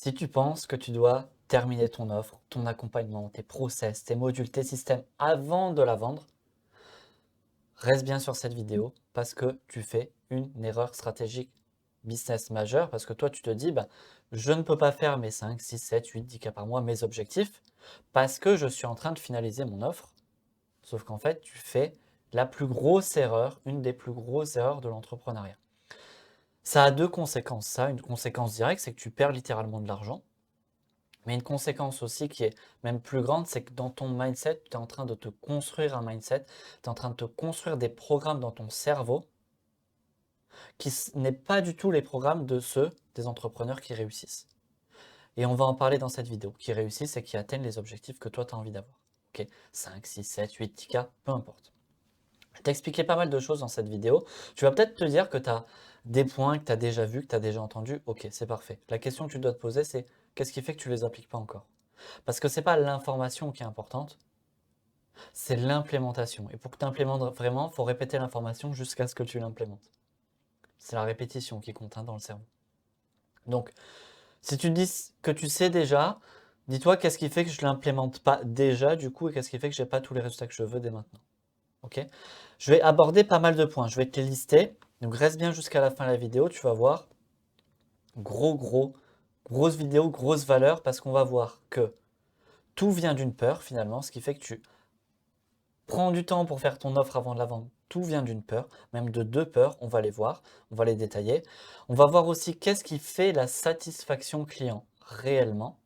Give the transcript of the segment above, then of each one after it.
Si tu penses que tu dois terminer ton offre, ton accompagnement, tes process, tes modules, tes systèmes avant de la vendre, reste bien sur cette vidéo parce que tu fais une erreur stratégique business majeure parce que toi tu te dis bah, je ne peux pas faire mes 5, 6, 7, 8, 10 cas par mois, mes objectifs parce que je suis en train de finaliser mon offre. Sauf qu'en fait, tu fais la plus grosse erreur, une des plus grosses erreurs de l'entrepreneuriat. Ça a deux conséquences. Ça, une conséquence directe, c'est que tu perds littéralement de l'argent. Mais une conséquence aussi qui est même plus grande, c'est que dans ton mindset, tu es en train de te construire un mindset, tu es en train de te construire des programmes dans ton cerveau qui n'est pas du tout les programmes de ceux des entrepreneurs qui réussissent. Et on va en parler dans cette vidéo, qui réussissent et qui atteignent les objectifs que toi tu as envie d'avoir. Ok, 5, 6, 7, 8, 10 cas, peu importe. Je t'ai expliqué pas mal de choses dans cette vidéo. Tu vas peut-être te dire que tu as des points que tu as déjà vus, que tu as déjà entendus. Ok, c'est parfait. La question que tu dois te poser, c'est qu'est-ce qui fait que tu ne les appliques pas encore? Parce que ce n'est pas l'information qui est importante, c'est l'implémentation. Et pour que tu implémentes vraiment, il faut répéter l'information jusqu'à ce que tu l'implémentes. C'est la répétition qui compte dans le cerveau. Donc, si tu te dis que tu sais déjà, dis-toi qu'est-ce qui fait que je ne l'implémente pas déjà du coup et qu'est-ce qui fait que je n'ai pas tous les résultats que je veux dès maintenant. Ok? Je vais aborder pas mal de points. Je vais te les lister. Donc reste bien jusqu'à la fin de la vidéo. Tu vas voir grosse vidéo, grosse valeur parce qu'on va voir que tout vient d'une peur finalement, ce qui fait que tu prends du temps pour faire ton offre avant de la vendre. Tout vient d'une peur, même de deux peurs. On va les voir, on va les détailler. On va voir aussi qu'est-ce qui fait la satisfaction client réellement.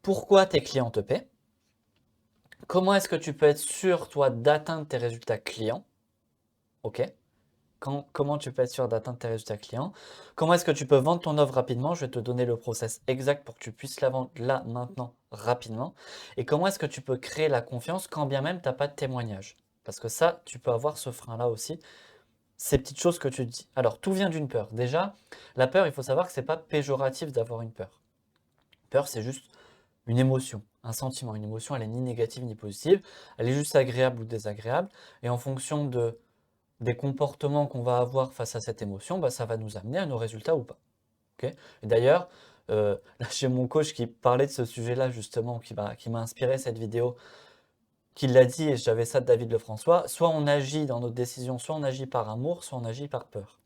Pourquoi tes clients te paient? Comment est-ce que tu peux être sûr, toi, d'atteindre tes résultats clients? Ok? Comment tu peux être sûr d'atteindre tes résultats clients? Comment est-ce que tu peux vendre ton offre rapidement? Je vais te donner le process exact pour que tu puisses la vendre là, maintenant, rapidement. Et comment est-ce que tu peux créer la confiance quand bien même tu n'as pas de témoignage? Parce que ça, tu peux avoir ce frein-là aussi. Ces petites choses que tu te dis. Alors, tout vient d'une peur. Déjà, la peur, il faut savoir que ce n'est pas péjoratif d'avoir une peur. Peur, c'est juste une émotion, un sentiment. Une émotion, elle est ni négative ni positive. Elle est juste agréable ou désagréable. Et en fonction des comportements qu'on va avoir face à cette émotion, bah, ça va nous amener à nos résultats ou pas. Ok. Et d'ailleurs, là, j'ai mon coach qui parlait de ce sujet-là justement, qui m'a inspiré cette vidéo, qui l'a dit, et j'avais ça de David Lefrançois, soit on agit dans notre décision, soit on agit par amour, soit on agit par peur.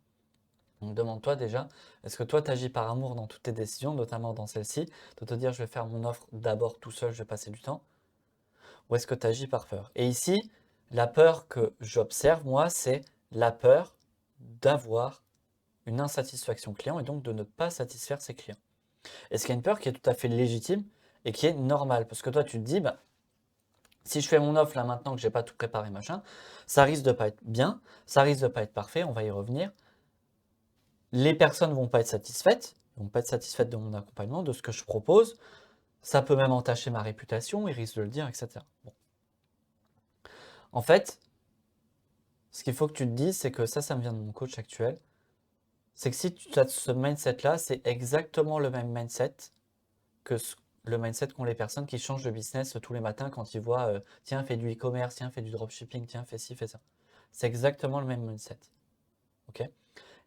Donc demande-toi déjà, est-ce que toi tu agis par amour dans toutes tes décisions, notamment dans celle-ci, de te dire je vais faire mon offre d'abord tout seul, je vais passer du temps, ou est-ce que tu agis par peur? Et ici, la peur que j'observe, moi, c'est la peur d'avoir une insatisfaction client et donc de ne pas satisfaire ses clients. Et ce qui est une peur qui est tout à fait légitime et qui est normale. Parce que toi, tu te dis, bah, si je fais mon offre là maintenant que j'ai pas tout préparé, machin, ça risque de pas être bien, ça risque de pas être parfait, on va y revenir. Les personnes vont pas être satisfaites, vont pas être satisfaites de mon accompagnement, de ce que je propose. Ça peut même entacher ma réputation, ils risquent de le dire, etc. Bon. En fait, ce qu'il faut que tu te dises, c'est que ça me vient de mon coach actuel, c'est que si tu as ce mindset-là, c'est exactement le même mindset que le mindset qu'ont les personnes qui changent de business tous les matins quand ils voient tiens, fais du e-commerce, tiens, fais du dropshipping, tiens, fais ci, fais ça. C'est exactement le même mindset. Ok?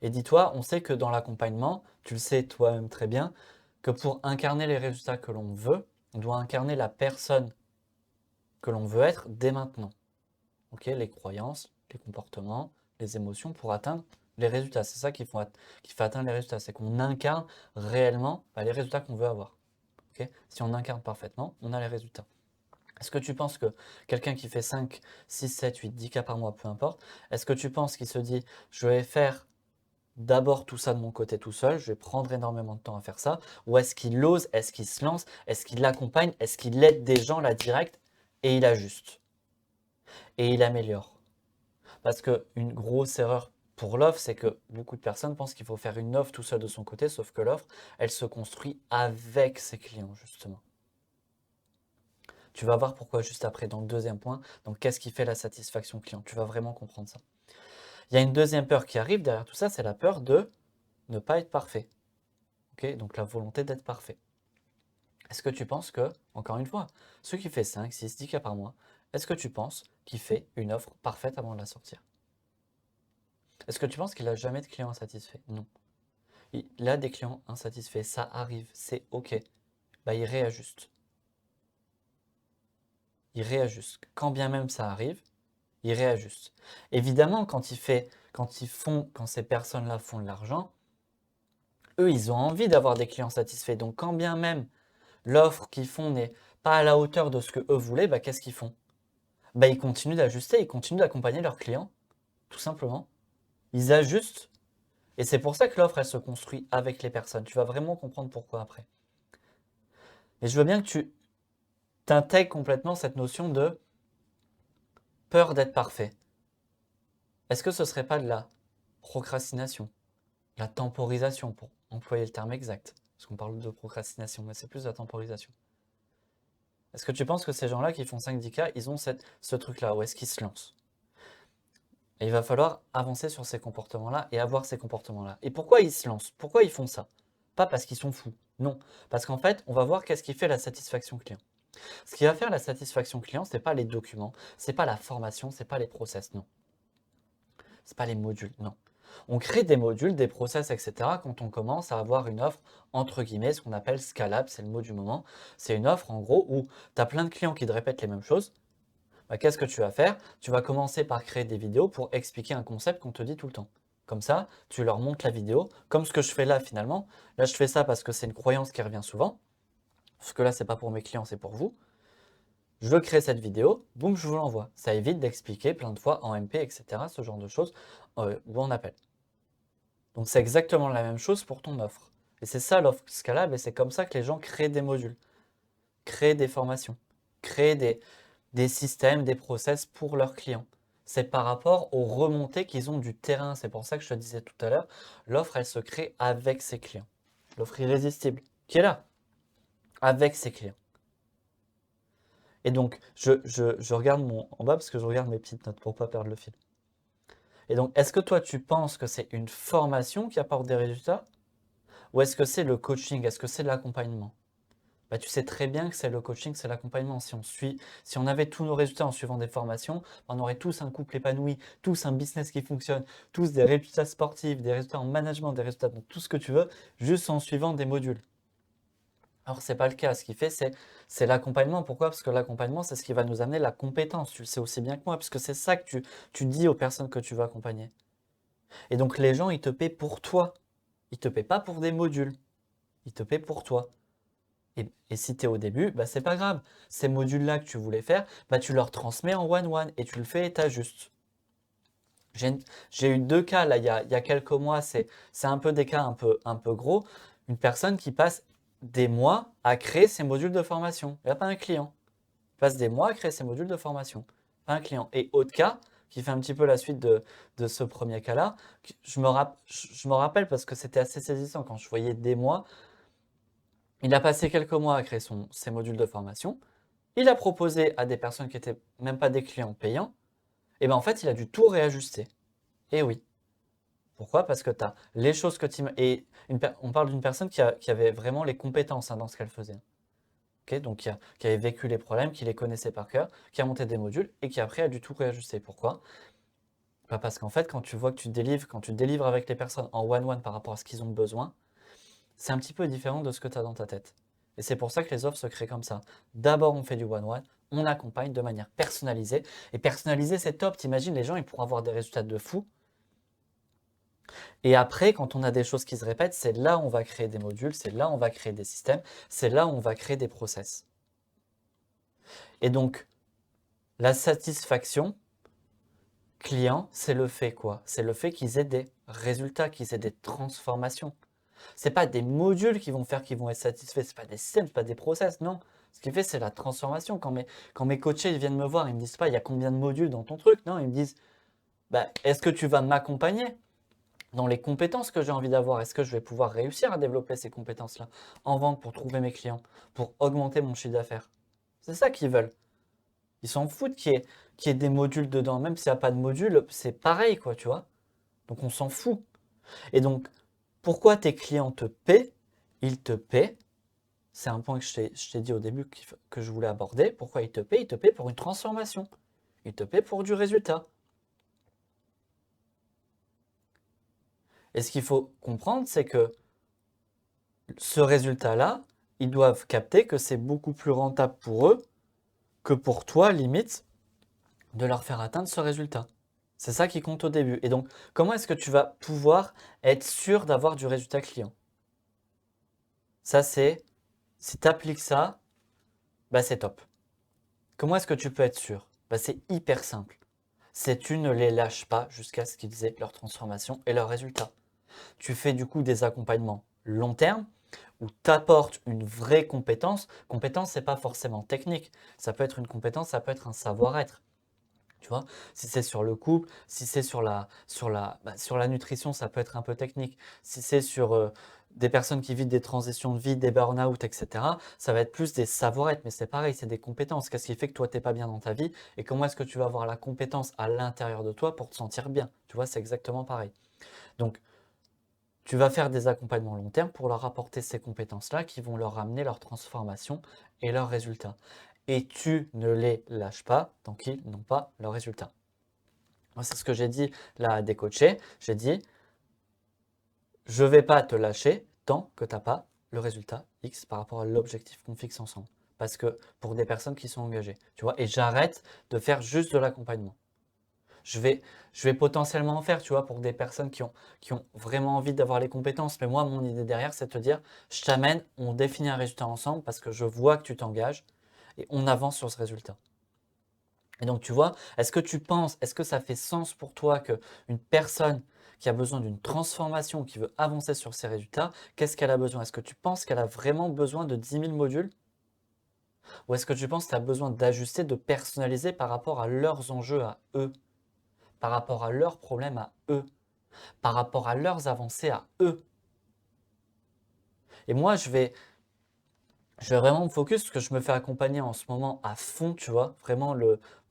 Et dis-toi, on sait que dans l'accompagnement, tu le sais toi-même très bien, que pour incarner les résultats que l'on veut, on doit incarner la personne que l'on veut être dès maintenant. Ok? Les croyances, les comportements, les émotions pour atteindre les résultats. C'est ça qui fait atteindre les résultats. C'est qu'on incarne réellement les résultats qu'on veut avoir. Okay, si on incarne parfaitement, on a les résultats. Est-ce que tu penses que quelqu'un qui fait 5, 6, 7, 8, 10 cas par mois, peu importe, est-ce que tu penses qu'il se dit je vais faire d'abord tout ça de mon côté tout seul, je vais prendre énormément de temps à faire ça, ou est-ce qu'il ose, est-ce qu'il se lance, est-ce qu'il l'accompagne, est-ce qu'il aide des gens là direct et il ajuste et il améliore? Parce qu'une grosse erreur pour l'offre, c'est que beaucoup de personnes pensent qu'il faut faire une offre tout seul de son côté, sauf que l'offre, elle se construit avec ses clients justement. Tu vas voir pourquoi juste après dans le deuxième point. Donc, qu'est-ce qui fait la satisfaction client? Tu vas vraiment comprendre ça. Il y a une deuxième peur qui arrive derrière tout ça, c'est la peur de ne pas être parfait. Ok, donc la volonté d'être parfait. Est-ce que tu penses que, encore une fois, ceux qui fait 5, 6, 10 cas par mois, est-ce que tu penses qu'il fait une offre parfaite avant de la sortir? Est-ce que tu penses qu'il n'a jamais de client insatisfait? Non. Il a des clients insatisfaits, ça arrive, c'est OK. Bah, il réajuste. Il réajuste. Quand bien même ça arrive, il réajuste. Évidemment, quand ces personnes-là font de l'argent, eux, ils ont envie d'avoir des clients satisfaits. Donc, quand bien même l'offre qu'ils font n'est pas à la hauteur de ce que eux voulaient, bah, qu'est-ce qu'ils font? Bah, ils continuent d'ajuster, ils continuent d'accompagner leurs clients, tout simplement. Ils ajustent. Et c'est pour ça que l'offre, elle se construit avec les personnes. Tu vas vraiment comprendre pourquoi après. Et je veux bien que tu t'intègres complètement cette notion de peur d'être parfait. Est-ce que ce serait pas de la procrastination, la temporisation, pour employer le terme exact? Parce qu'on parle de procrastination, mais c'est plus de la temporisation. Est-ce que tu penses que ces gens-là qui font 5-10K, ils ont ce truc-là, ou est-ce qu'ils se lancent? Et il va falloir avancer sur ces comportements-là et avoir ces comportements-là. Et pourquoi ils se lancent? Pourquoi ils font ça? Pas parce qu'ils sont fous, non. Parce qu'en fait, on va voir qu'est-ce qui fait la satisfaction client. Ce qui va faire la satisfaction client, c'est pas les documents, c'est pas la formation, c'est pas les process, non. C'est pas les modules, non. On crée des modules, des process, etc. quand on commence à avoir une offre, entre guillemets, ce qu'on appelle scalable, c'est le mot du moment. C'est une offre, en gros, où tu as plein de clients qui te répètent les mêmes choses. Bah, qu'est-ce que tu vas faire? Tu vas commencer par créer des vidéos pour expliquer un concept qu'on te dit tout le temps. Comme ça, tu leur montres la vidéo, comme ce que je fais là finalement. Là, je fais ça parce que c'est une croyance qui revient souvent. Parce que là, c'est pas pour mes clients, c'est pour vous. Je veux créer cette vidéo, boum, je vous l'envoie. Ça évite d'expliquer plein de fois en MP, etc., ce genre de choses, ou en appel. Donc c'est exactement la même chose pour ton offre. Et c'est ça l'offre scalable, et c'est comme ça que les gens créent des modules, créent des formations, créent des systèmes, des process pour leurs clients. C'est par rapport aux remontées qu'ils ont du terrain. C'est pour ça que je te disais tout à l'heure, l'offre, elle se crée avec ses clients. L'offre irrésistible, qui est là, avec ses clients. Et donc, je regarde en bas parce que je regarde mes petites notes pour ne pas perdre le fil. Et donc, est-ce que toi, tu penses que c'est une formation qui apporte des résultats? Ou est-ce que c'est le coaching? Est-ce que c'est de l'accompagnement? Bah, tu sais très bien que c'est le coaching, c'est l'accompagnement. Si on avait tous nos résultats en suivant des formations, on aurait tous un couple épanoui, tous un business qui fonctionne, tous des résultats sportifs, des résultats en management, des résultats dans tout ce que tu veux, juste en suivant des modules. Alors, ce n'est pas le cas. Ce qu'il fait, c'est l'accompagnement. Pourquoi? Parce que l'accompagnement, c'est ce qui va nous amener la compétence. Tu le sais aussi bien que moi, puisque c'est ça que tu dis aux personnes que tu veux accompagner. Et donc, les gens, ils te paient pour toi. Ils ne te paient pas pour des modules. Ils te paient pour toi. Et si tu es au début, bah, c'est pas grave. Ces modules-là que tu voulais faire, bah, tu leur transmets en one-one et tu le fais et tu ajustes. J'ai eu 2 cas là, il y a quelques mois, c'est un peu des cas un peu gros. Une personne qui passe des mois à créer ses modules de formation. Il n'y a pas un client. Il passe des mois à créer ses modules de formation. Pas un client. Et autre cas, qui fait un petit peu la suite de ce premier cas-là, je me rappelle parce que c'était assez saisissant quand je voyais des mois. Il a passé quelques mois à créer ses modules de formation. Il a proposé à des personnes qui n'étaient même pas des clients payants. Et bien en fait, il a dû tout réajuster. Et oui. Pourquoi? Parce que tu as les choses que tu... Et on parle d'une personne qui avait vraiment les compétences dans ce qu'elle faisait. Okay, donc qui avait vécu les problèmes, qui les connaissait par cœur, qui a monté des modules et qui après a dû tout réajuster. Pourquoi? Bah parce qu'en fait, quand tu vois que quand tu délivres avec les personnes en one-one par rapport à ce qu'ils ont besoin, c'est un petit peu différent de ce que tu as dans ta tête. Et c'est pour ça que les offres se créent comme ça. D'abord, on fait du one-one, on accompagne de manière personnalisée. Et personnalisé, c'est top. T'imagines, les gens, ils pourront avoir des résultats de fou. Et après, quand on a des choses qui se répètent, c'est là où on va créer des modules, c'est là où on va créer des systèmes, c'est là où on va créer des process. Et donc, la satisfaction client, c'est le fait quoi? C'est le fait qu'ils aient des résultats, qu'ils aient des transformations. C'est pas des modules qui vont faire qu'ils vont être satisfaits, c'est pas des systèmes, c'est pas des process, non. Ce qui fait, c'est la transformation. Quand mes coachés ils viennent me voir, ils me disent pas il y a combien de modules dans ton truc, non, ils me disent bah, est-ce que tu vas m'accompagner dans les compétences que j'ai envie d'avoir? Est-ce que je vais pouvoir réussir à développer ces compétences-là en vente pour trouver mes clients, pour augmenter mon chiffre d'affaires? C'est ça qu'ils veulent. Ils s'en foutent qu'il y ait des modules dedans. Même s'il n'y a pas de module, c'est pareil, quoi, tu vois. Donc on s'en fout. Et donc, pourquoi tes clients te paient? Ils te paient. C'est un point que je t'ai dit au début que je voulais aborder. Pourquoi ils te paient? Ils te paient pour une transformation. Ils te paient pour du résultat. Et ce qu'il faut comprendre, c'est que ce résultat-là, ils doivent capter que c'est beaucoup plus rentable pour eux que pour toi, limite, de leur faire atteindre ce résultat. C'est ça qui compte au début. Et donc, comment est-ce que tu vas pouvoir être sûr d'avoir du résultat client? Ça, c'est, si tu appliques ça, bah, c'est top. Comment est-ce que tu peux être sûr? Bah, c'est hyper simple. C'est tu ne les lâches pas jusqu'à ce qu'ils aient leur transformation et leurs résultats. Tu fais du coup des accompagnements long terme où tu apportes une vraie compétence. Compétence, c'est pas forcément technique. Ça peut être une compétence, ça peut être un savoir-être. Tu vois, si c'est sur le couple, si c'est sur la nutrition, ça peut être un peu technique. Si c'est sur des personnes qui vivent des transitions de vie, des burn-out, etc., ça va être plus des savoir-être. Mais c'est pareil, c'est des compétences. Qu'est-ce qui fait que toi, tu n'es pas bien dans ta vie et comment est-ce que tu vas avoir la compétence à l'intérieur de toi pour te sentir bien? Tu vois, c'est exactement pareil. Donc, tu vas faire des accompagnements long terme pour leur apporter ces compétences-là qui vont leur amener leur transformation et leurs résultats. Et tu ne les lâches pas tant qu'ils n'ont pas leurs résultats. Moi, c'est ce que j'ai dit là à des coachés. J'ai dit, je ne vais pas te lâcher tant que tu n'as pas le résultat X par rapport à l'objectif qu'on fixe ensemble. Parce que pour des personnes qui sont engagées, tu vois, et j'arrête de faire juste de l'accompagnement. Je vais, je vais potentiellement en faire, tu vois, pour des personnes qui ont vraiment envie d'avoir les compétences. Mais moi, mon idée derrière, c'est de te dire, je t'amène, on définit un résultat ensemble parce que je vois que tu t'engages et on avance sur ce résultat. Et donc, tu vois, est-ce que tu penses, est-ce que ça fait sens pour toi qu'une personne qui a besoin d'une transformation, qui veut avancer sur ses résultats, qu'est-ce qu'elle a besoin? Est-ce que tu penses qu'elle a vraiment besoin de 10 000 modules? Ou est-ce que tu penses que tu as besoin d'ajuster, de personnaliser par rapport à leurs enjeux à eux, par rapport à leurs problèmes à eux, par rapport à leurs avancées à eux? Et moi, je vais vraiment me focus parce que je me fais accompagner en ce moment à fond, tu vois. Vraiment,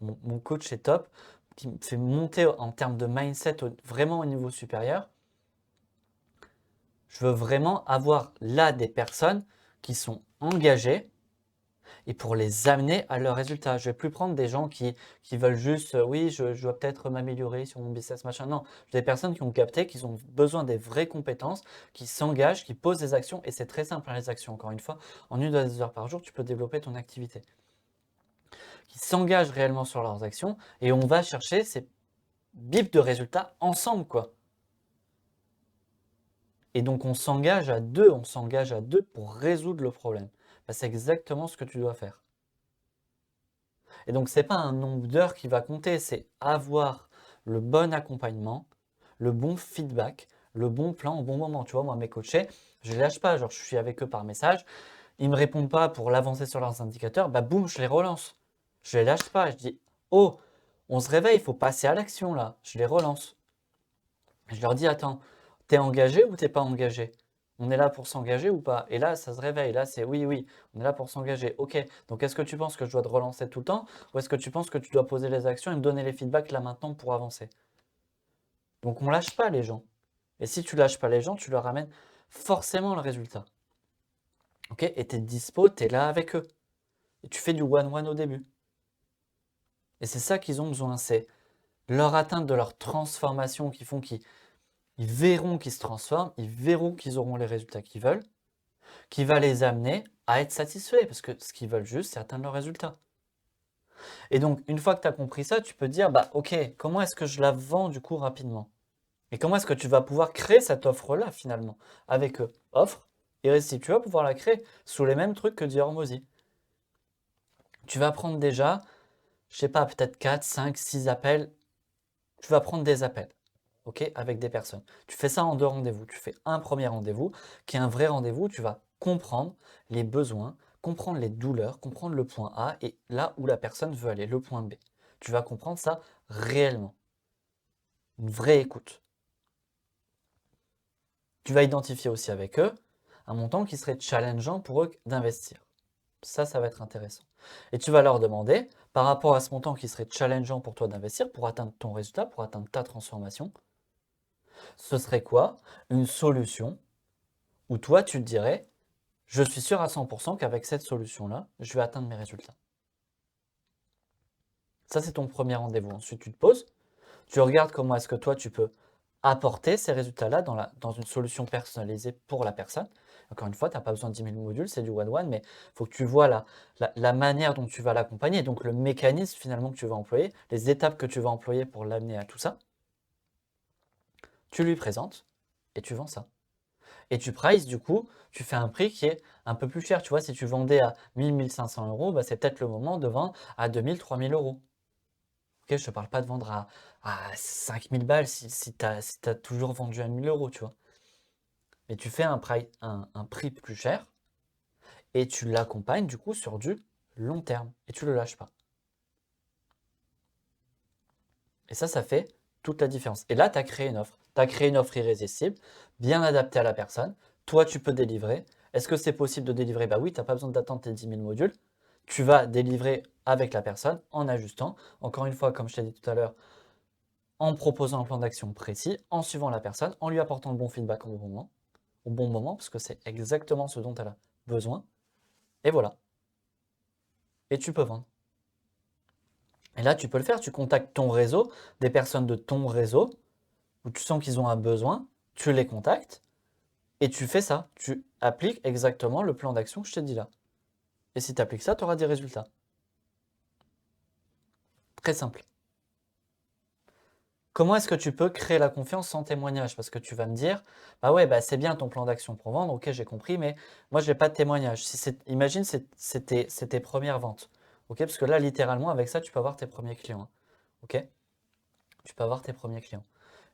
mon coach est top, qui me fait monter en termes de mindset vraiment au niveau supérieur. Je veux vraiment avoir là des personnes qui sont engagées et pour les amener à leurs résultats. Je ne vais plus prendre des gens qui veulent juste, oui, je dois peut-être m'améliorer sur mon business, machin. Non, j'ai des personnes qui ont capté qu'ils ont besoin des vraies compétences, qui s'engagent, qui posent des actions. Et c'est très simple, hein, les actions, encore une fois. En 1 à 2 heures par jour, tu peux développer ton activité. Qui s'engagent réellement sur leurs actions et on va chercher ces bips de résultats ensemble, quoi. Et donc on s'engage à deux pour résoudre le problème. Bah, c'est exactement ce que tu dois faire. Et donc c'est pas un nombre d'heures qui va compter, c'est avoir le bon accompagnement, le bon feedback, le bon plan au bon moment. Tu vois, moi mes coachés, je les lâche pas, genre je suis avec eux par message, ils me répondent pas pour l'avancer sur leurs indicateurs, bah boum, je les relance. Je les lâche pas, je dis oh, on se réveille, il faut passer à l'action là. Je les relance. Je leur dis, attends, t'es engagé ou t'es pas engagé? On est là pour s'engager ou pas? Et là, ça se réveille. Là, c'est oui, oui, on est là pour s'engager. Ok, donc est-ce que tu penses que je dois te relancer tout le temps? Ou est-ce que tu penses que tu dois poser les actions et me donner les feedbacks là maintenant pour avancer? Donc on lâche pas les gens. Et si tu lâches pas les gens, tu leur amènes forcément le résultat. Ok? Et t'es dispo, t'es là avec eux. Et tu fais du one-one au début. Et c'est ça qu'ils ont besoin, c'est leur atteinte de leur transformation qui font qu'ils verront qu'ils se transforment, ils verront qu'ils auront les résultats qu'ils veulent, qui va les amener à être satisfaits, parce que ce qu'ils veulent juste, c'est atteindre leurs résultats. Et donc, une fois que tu as compris ça, tu peux te dire, bah ok, comment est-ce que je la vends du coup rapidement? Et comment est-ce que tu vas pouvoir créer cette offre-là finalement avec eux? Offre et récit, tu vas pouvoir la créer sous les mêmes trucs que dit Hormozy. Tu vas prendre déjà, je sais pas, peut-être 4, 5, 6 appels. Tu vas prendre des appels, ok, avec des personnes. Tu fais ça en 2 rendez-vous. Tu fais un premier rendez-vous qui est un vrai rendez-vous. Tu vas comprendre les besoins, comprendre les douleurs, comprendre le point A et là où la personne veut aller, le point B. Tu vas comprendre ça réellement. Une vraie écoute. Tu vas identifier aussi avec eux un montant qui serait challengeant pour eux d'investir. Ça va être intéressant. Et tu vas leur demander, par rapport à ce montant qui serait challengeant pour toi d'investir, pour atteindre ton résultat, pour atteindre ta transformation, ce serait quoi une solution où toi tu te dirais, je suis sûr à 100% qu'avec cette solution-là, je vais atteindre mes résultats. Ça, c'est ton premier rendez-vous. Ensuite, tu te poses, tu regardes comment est-ce que toi tu peux apporter ces résultats-là dans une solution personnalisée pour la personne. Encore une fois, tu n'as pas besoin de 10 000 modules, c'est du one-one, mais il faut que tu vois la manière dont tu vas l'accompagner, donc le mécanisme finalement que tu vas employer, les étapes que tu vas employer pour l'amener à tout ça. Tu lui présentes et tu vends ça. Et tu prices, du coup, tu fais un prix qui est un peu plus cher. Tu vois, si tu vendais à 1 000, 1 500 euros, bah, c'est peut-être le moment de vendre à 2 000, 3 000 euros. Ok, je ne te parle pas de vendre à 5 000 balles si tu as toujours vendu à 1 000 euros, tu vois. Mais tu fais un prix plus cher et tu l'accompagnes du coup sur du long terme et tu ne le lâches pas. Et ça fait toute la différence. Et là, tu as créé une offre. Tu as créé une offre irrésistible, bien adaptée à la personne. Toi, tu peux délivrer. Est-ce que c'est possible de délivrer? Bah oui, tu n'as pas besoin d'attendre tes 10 000 modules. Tu vas délivrer avec la personne en ajustant. Encore une fois, comme je t'ai dit tout à l'heure, en proposant un plan d'action précis, en suivant la personne, en lui apportant le bon feedback au bon moment, parce que c'est exactement ce dont elle a besoin. Et voilà. Et tu peux vendre. Et là, tu peux le faire. Tu contactes ton réseau, des personnes de ton réseau, où tu sens qu'ils ont un besoin, tu les contactes, et tu fais ça. Tu appliques exactement le plan d'action que je t'ai dit là. Et si tu appliques ça, tu auras des résultats. Très simple. Comment est-ce que tu peux créer la confiance sans témoignage? Parce que tu vas me dire, bah ouais, bah c'est bien ton plan d'action pour vendre, ok, j'ai compris, mais moi, je n'ai pas de témoignage. Imagine, c'est tes premières ventes. Ok, parce que là, littéralement, avec ça, tu peux avoir tes premiers clients. Hein. Ok, tu peux avoir tes premiers clients.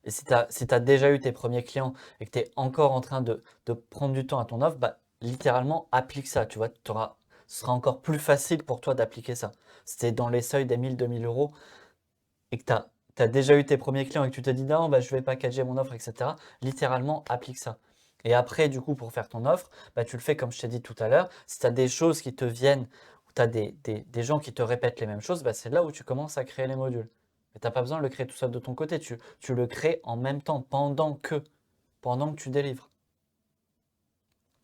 Et si tu as déjà eu tes premiers clients et que tu es encore en train de prendre du temps à ton offre, bah, littéralement, applique ça. Tu vois, ce sera encore plus facile pour toi d'appliquer ça. Si tu es dans les seuils des 1000, 2000 euros et que tu as déjà eu tes premiers clients et que tu te dis non, bah, je vais packager mon offre, etc., littéralement, applique ça. Et après, du coup, pour faire ton offre, bah, tu le fais comme je t'ai dit tout à l'heure. Si tu as des choses qui te viennent, ou tu as des gens qui te répètent les mêmes choses, bah, c'est là où tu commences à créer les modules. Mais tu n'as pas besoin de le créer tout seul de ton côté. Tu le crées en même temps, pendant que tu délivres.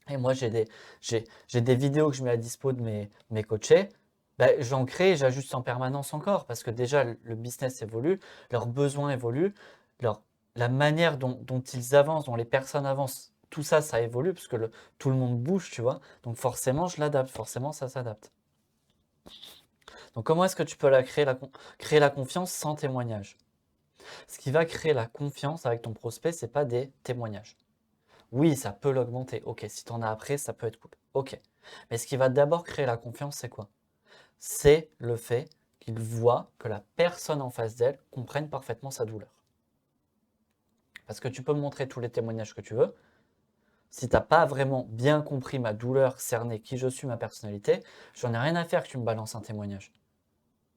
Et moi, j'ai des vidéos que je mets à dispo de mes coachés. Ben, j'en crée et j'ajuste en permanence encore parce que déjà, le business évolue, leurs besoins évoluent, leur, la manière dont ils avancent, dont les personnes avancent, tout ça, ça évolue parce que tout le monde bouge, tu vois. Donc forcément, je l'adapte, forcément, ça s'adapte. Donc comment est-ce que tu peux créer la confiance sans témoignage? Ce qui va créer la confiance avec ton prospect, c'est pas des témoignages. Oui, ça peut l'augmenter. Ok, si tu en as après, ça peut être cool. Ok. Mais ce qui va d'abord créer la confiance, c'est quoi? C'est le fait qu'il voit que la personne en face d'elle comprenne parfaitement sa douleur. Parce que tu peux me montrer tous les témoignages que tu veux. Si tu n'as pas vraiment bien compris ma douleur, cerné qui je suis, ma personnalité, j'en ai rien à faire que tu me balances un témoignage.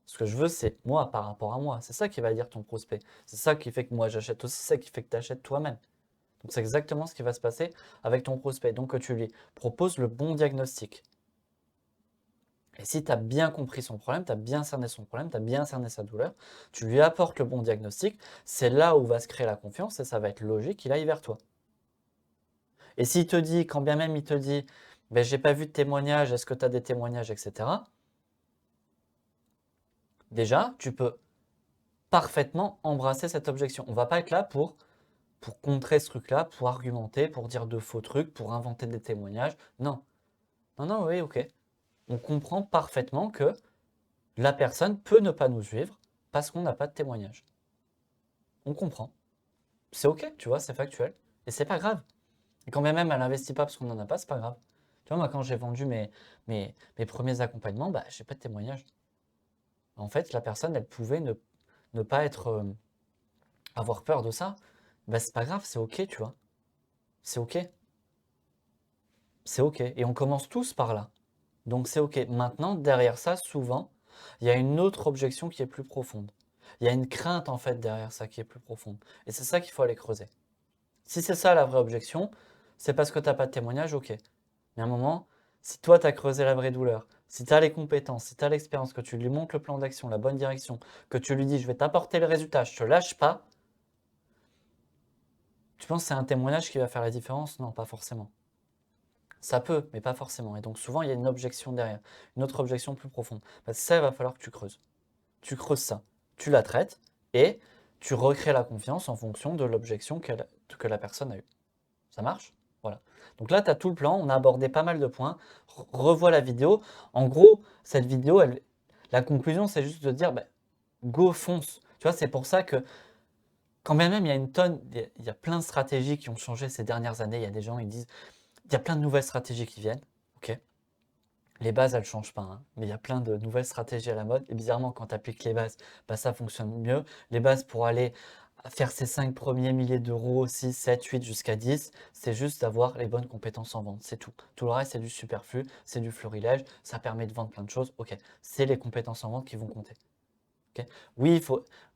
Ce que je veux, c'est moi par rapport à moi. C'est ça qui va dire ton prospect. C'est ça qui fait que moi j'achète aussi, c'est ça qui fait que tu achètes toi-même. Donc c'est exactement ce qui va se passer avec ton prospect. Donc que tu lui proposes le bon diagnostic. Et si tu as bien compris son problème, tu as bien cerné son problème, tu as bien cerné sa douleur, tu lui apportes le bon diagnostic, c'est là où va se créer la confiance et ça va être logique qu'il aille vers toi. Et s'il te dit, quand bien même il te dit, ben, j'ai pas vu de témoignage, est-ce que tu as des témoignages, etc. Déjà, tu peux parfaitement embrasser cette objection. On ne va pas être là pour contrer ce truc-là, pour argumenter, pour dire de faux trucs, pour inventer des témoignages. Non. Non, non, oui, ok. On comprend parfaitement que la personne peut ne pas nous suivre parce qu'on n'a pas de témoignage. On comprend. C'est ok, tu vois, c'est factuel. Et c'est pas grave. Et quand bien même elle n'investit pas parce qu'on n'en a pas, c'est pas grave. Tu vois, moi, quand j'ai vendu mes premiers accompagnements, bah, j'ai pas de témoignage. En fait, la personne, elle pouvait ne pas avoir peur de ça. Bah, c'est pas grave, c'est ok, tu vois. C'est ok. C'est ok. Et on commence tous par là. Donc c'est ok. Maintenant, derrière ça, souvent, il y a une autre objection qui est plus profonde. Il y a une crainte en fait derrière ça qui est plus profonde. Et c'est ça qu'il faut aller creuser. Si c'est ça la vraie objection, c'est parce que tu n'as pas de témoignage, ok. Mais à un moment, si toi tu as creusé la vraie douleur, si tu as les compétences, si tu as l'expérience, que tu lui montres le plan d'action, la bonne direction, que tu lui dis je vais t'apporter le résultat, je te lâche pas, tu penses que c'est un témoignage qui va faire la différence? Non, pas forcément. Ça peut, mais pas forcément. Et donc souvent, il y a une objection derrière, une autre objection plus profonde. Parce que ça, il va falloir que tu creuses. Tu creuses ça, tu la traites et tu recrées la confiance en fonction de l'objection que la personne a eue. Ça marche? Voilà. Donc là, tu as tout le plan, on a abordé pas mal de points. Revois la vidéo. En gros, cette vidéo, la conclusion, c'est juste de dire, bah, go, fonce. Tu vois, c'est pour ça que, quand bien même il y a une tonne, il y a plein de stratégies qui ont changé ces dernières années. Il y a des gens, ils disent, il y a plein de nouvelles stratégies qui viennent. Ok. Les bases, elles ne changent pas, hein, mais il y a plein de nouvelles stratégies à la mode. Et bizarrement, quand tu appliques les bases, bah, ça fonctionne mieux. Les bases pour aller faire ces 5 premiers milliers d'euros, 6, 7, 8 jusqu'à 10, c'est juste d'avoir les bonnes compétences en vente. C'est tout. Tout le reste, c'est du superflu, c'est du florilège. Ça permet de vendre plein de choses. Ok, c'est les compétences en vente qui vont compter. Ok. Oui,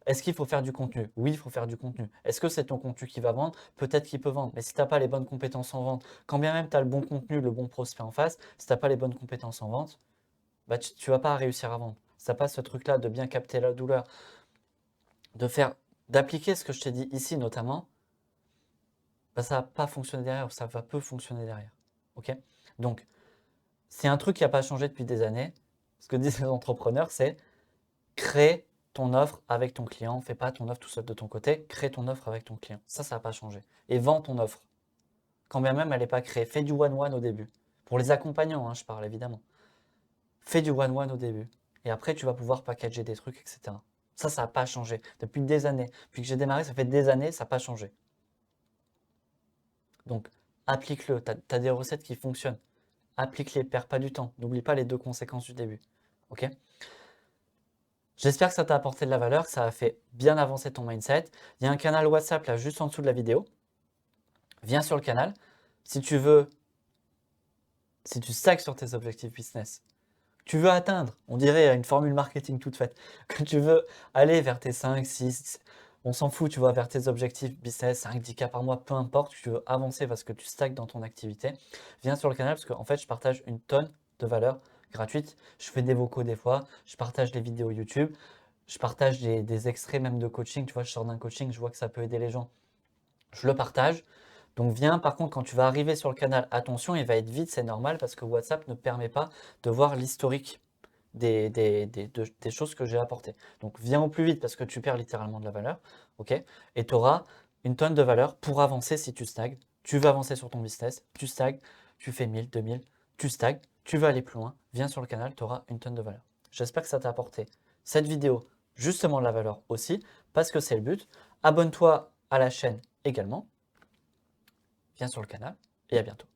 Est-ce qu'il faut faire du contenu? Oui, il faut faire du contenu. Est-ce que c'est ton contenu qui va vendre? Peut-être qu'il peut vendre. Mais si tu n'as pas les bonnes compétences en vente, quand bien même tu as le bon contenu, le bon prospect en face, si tu n'as pas les bonnes compétences en vente, bah, tu ne vas pas réussir à vendre. Si tu n'as pas ce truc-là de bien capter la douleur, d'appliquer ce que je t'ai dit ici notamment, bah, ça ne va pas fonctionner derrière ou ça va peu fonctionner derrière. Ok. Donc, c'est un truc qui n'a pas changé depuis des années. Ce que disent les entrepreneurs, c'est crée ton offre avec ton client. Fais pas ton offre tout seul de ton côté. Crée ton offre avec ton client. Ça n'a pas changé. Et vends ton offre. Quand bien même elle n'est pas créée. Fais du one-one au début. Pour les accompagnants, hein, je parle évidemment. Fais du one-one au début. Et après, tu vas pouvoir packager des trucs, etc. Ça n'a pas changé. Depuis des années. Depuis que j'ai démarré, ça fait des années, ça n'a pas changé. Donc, applique-le. Tu as des recettes qui fonctionnent. Applique-les, perds pas du temps. N'oublie pas les 2 conséquences du début. Ok? J'espère que ça t'a apporté de la valeur, que ça a fait bien avancer ton mindset. Il y a un canal WhatsApp là juste en dessous de la vidéo. Viens sur le canal. Si tu veux, si tu stacks sur tes objectifs business, tu veux atteindre, on dirait une formule marketing toute faite, que tu veux aller vers tes 5, 6, on s'en fout, tu vois, vers tes objectifs business, 5, 10K par mois, peu importe, tu veux avancer parce que tu stacks dans ton activité, viens sur le canal parce qu'en fait, je partage une tonne de valeur gratuite. Je fais des vocaux des fois, je partage des vidéos YouTube, je partage des extraits même de coaching. Tu vois, je sors d'un coaching, je vois que ça peut aider les gens. Je le partage. Donc viens, par contre, quand tu vas arriver sur le canal, attention, il va être vide, c'est normal parce que WhatsApp ne permet pas de voir l'historique des choses que j'ai apportées. Donc viens au plus vite parce que tu perds littéralement de la valeur. Ok. Et tu auras une tonne de valeur pour avancer si tu stagnes. Tu veux avancer sur ton business, tu stagnes, tu fais 1000, 2000, tu stagnes, tu veux aller plus loin. Viens sur le canal, tu auras une tonne de valeur. J'espère que ça t'a apporté cette vidéo justement de la valeur aussi parce que c'est le but. Abonne-toi à la chaîne également. Viens sur le canal et à bientôt.